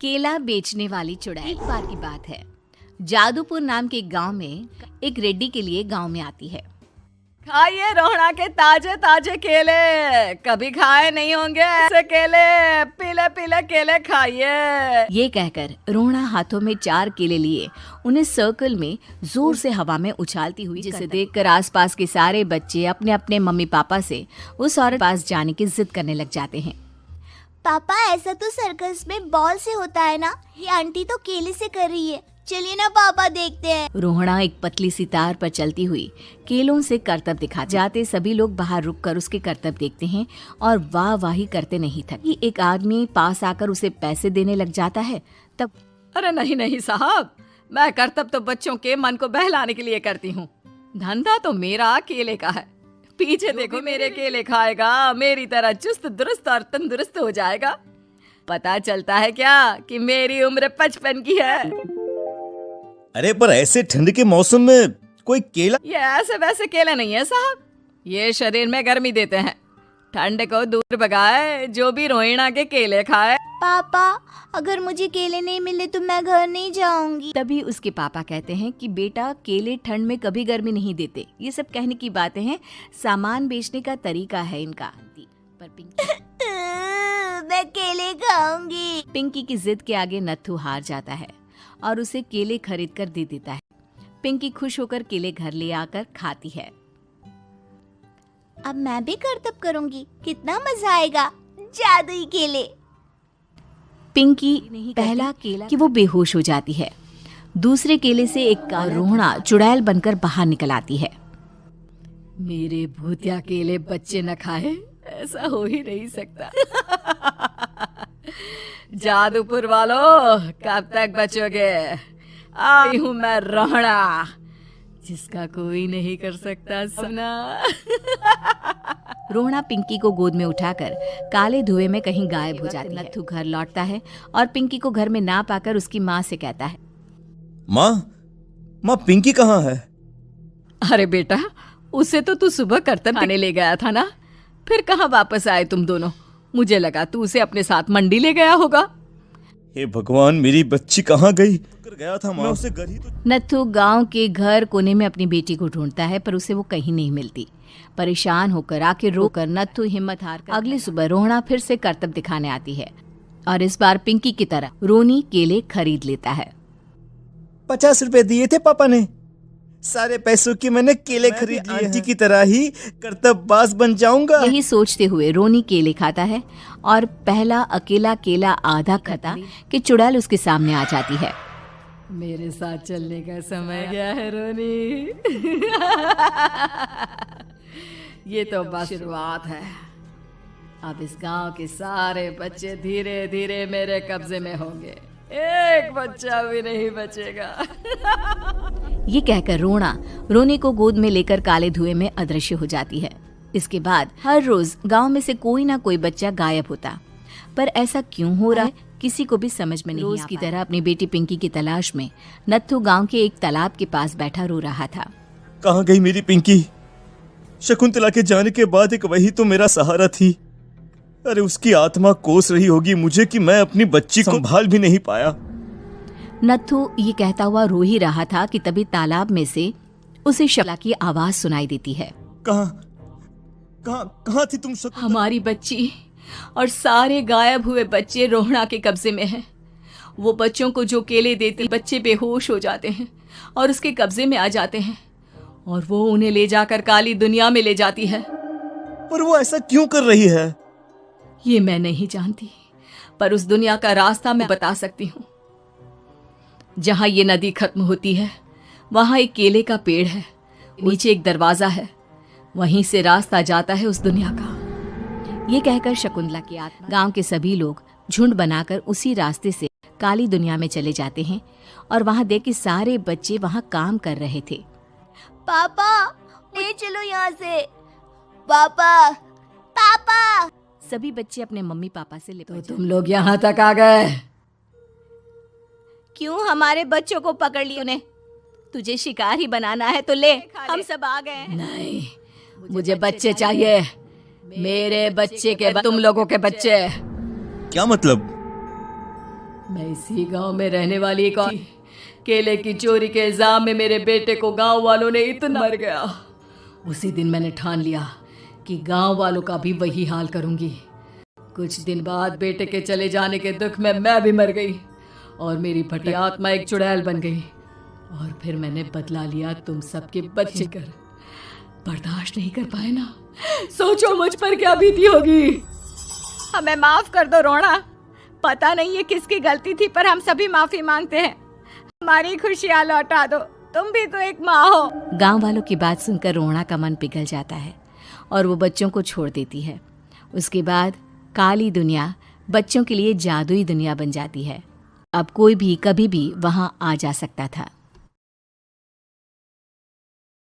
केला बेचने वाली चुड़ैल। एक बार की बात है, जादूपुर नाम के गांव में एक रेड्डी के लिए गांव में आती है। खाइए रोहड़ा के ताजे ताजे केले, कभी खाए नहीं होंगे ऐसे केले, पीले पीले केले खाइए। ये कहकर रोहड़ा हाथों में 4 केले लिए उन्हें सर्कल में जोर से हवा में उछालती हुई, जिसे देखकर आसपास के सारे बच्चे अपने अपने मम्मी पापा से उस औरत पास जाने की जिद करने लग जाते हैं। पापा, ऐसा तो सर्कस में बॉल से होता है ना, ये आंटी तो केले से कर रही है। चलिए ना पापा, देखते हैं। रोहड़ा एक पतली सी तार पर चलती हुई केलों से करतब दिखा जाते सभी लोग बाहर रुककर उसके करतब देखते हैं और वाह वाही करते नहीं थके। एक आदमी पास आकर उसे पैसे देने लग जाता है। तब अरे नहीं नहीं साहब, मैं करतब तो बच्चों के मन को बहलाने के लिए करती हूँ, धंधा तो मेरा केले का है। पीछे देखो, मेरे केले खाएगा मेरी तरह चुस्त दुरुस्त और तंदुरुस्त हो जाएगा। पता चलता है क्या कि मेरी उम्र 55 की है। अरे पर ऐसे ठंड के मौसम में कोई केला? ये ऐसे वैसे केले नहीं है साहब, ये शरीर में गर्मी देते हैं, ठंड को दूर भगाए, जो भी रोहिणा के केले खाए। पापा, अगर मुझे केले नहीं मिले तो मैं घर नहीं जाऊंगी। तभी उसके पापा कहते हैं कि बेटा, केले ठंड में कभी गर्मी नहीं देते। ये सब कहने की बातें हैं, सामान बेचने का तरीका है इनका। पर मैं केले खाऊंगी। पिंकी की जिद के आगे नत्थू हार जाता है और उसे केले खरीद कर दे देता है। पिंकी खुश होकर केले घर ले आकर खाती है। अब मैं भी करतब करूंगी, कितना मजा आएगा। जादुई केले। पिंकी पहला केला कि वो बेहोश हो जाती है। दूसरे केले से एक रोहड़ा चुड़ैल बनकर बाहर निकल आती है। मेरे भूतिया केले बच्चे न खाए, ऐसा हो ही नहीं सकता। जादूपुर वालों, कब तक बचोगे? आई हूँ मैं रोहड़ा, जिसका कोई नहीं कर सकता सपना। रोहड़ा पिंकी को गोद में उठाकर काले धुएं में कहीं गायब हो जाती है। नत्थू घर लौटता है और पिंकी को घर में ना पाकर उसकी माँ से कहता है, माँ पिंकी कहाँ है? अरे बेटा, उसे तो तू सुबह करतब खाने ले गया था ना, फिर कहाँ वापस आए तुम दोनों? मुझे लगा तू उसे अपने साथ मंडी ले गया होगा। हे भगवान, मेरी बच्ची कहाँ गई? गया था माँ, उसे घर ही तो। नत्थू गांव के घर कोने में अपनी बेटी को ढूंढता है, पर उसे वो कहीं नहीं मिलती। परेशान होकर आखिर रोकर नत्थू हिम्मत हारकर अगली सुबह रोहड़ा फिर से करतब दिखाने आती है और इस बार पिंकी की तरह रोनी केले खरीद लेता है। 50 रुपए दिए थे पापा ने, सारे पैसों की मैंने केले खरीद लिए। आंटी की तरह ही करतबबाज बन जाऊंगा। यही सोचते हुए रोनी केले खाता है और पहला अकेला केला आधा खाता कि चुड़ैल उसके सामने आ जाती है। मेरे साथ चलने का समय गया है रोनी। ये तो बस शुरुआत है, अब इस गांव के सारे बच्चे धीरे धीरे मेरे कब्जे में होंगे, एक बच्चा भी नहीं बचेगा। ये कहकर रोनी को गोद में लेकर काले धुएं में अदृश्य हो जाती है। इसके बाद हर रोज गांव में से कोई ना कोई बच्चा गायब होता, पर ऐसा क्यों हो रहा है किसी को भी समझ में नहीं आता। रोज की तरह अपनी बेटी पिंकी की तलाश में नत्थू गांव के एक तालाब के पास बैठा रो रहा था। कहाँ गई मेरी पिंकी? शकुंतला के जाने के बाद एक वही तो मेरा सहारा थी। अरे उसकी आत्मा कोस रही होगी मुझे कि मैं अपनी बच्ची को संभाल भी नहीं पाया। नत्थू ये कहता हुआ रो ही रहा था कि तभी तालाब में से उसे शकुंतला की आवाज सुनाई देती है। कहाँ थी तुम शकुंतला? हमारी बच्ची और सारे गायब हुए बच्चे रोहड़ा के कब्जे में हैं। वो बच्चों को जो केले देती, बच्चे बेहोश हो जाते हैं और उसके कब्जे में आ जाते हैं और वो उन्हें ले जाकर काली दुनिया में ले जाती है। पर वो ऐसा क्यों कर रही है? ये मैं नहीं जानती, पर उस दुनिया का रास्ता मैं बता सकती हूँ। जहाँ ये नदी खत्म होती है वहाँ एक केले का पेड़ है, नीचे एक दरवाजा है, वहीं से रास्ता जाता है उस दुनिया का। ये कहकर शकुंतला की आत्मा गांव के सभी लोग झुंड बनाकर उसी रास्ते से काली दुनिया में चले जाते हैं और वहाँ देख के सारे बच्चे वहाँ काम कर रहे थे। पापा, ले चलो यहाँ से। पापा, पापा। सभी बच्चे अपने मम्मी पापा से लिपट तो तुम लोग यहाँ तक आ गए? क्यों हमारे बच्चों को पकड़ लिया उन्हें? तुझे शिकार ही बनाना है तो ले, हम सब आ गए हैं। नहीं, मुझे बच्चे चाहिए, मेरे बच्चे के तुम लोगों के बच्चे। क्या मतलब? मैं इसी गांव में रहने वाली एक औरत थी। केले की चोरी के इल्जाम में मेरे बेटे को गांव वालों ने इतना मर गया। उसी दिन मैंने ठान लिया कि गांव वालों का भी वही हाल करूंगी। कुछ दिन बाद बेटे के चले जाने के दुख में मैं भी मर गई और मेरी फटी आत्मा एक चुड़ैल बन गई। और फिर मैंने बदला लिया तुम सबके बच्चे कर। बर्दाश्त नहीं कर पाए ना, सोचो मुझ पर क्या बीती होगी। हमें माफ कर दो रोना, पता नहीं ये किसकी गलती थी पर हम सभी माफी मांगते हैं। हमारी खुशियाँ लौटा दो, तुम भी तो एक माँ हो। गांव वालों की बात सुनकर रोना का मन पिघल जाता है और वो बच्चों को छोड़ देती है। उसके बाद काली दुनिया बच्चों के लिए जादुई दुनिया बन जाती है। अब कोई भी कभी भी वहां आ जा सकता था।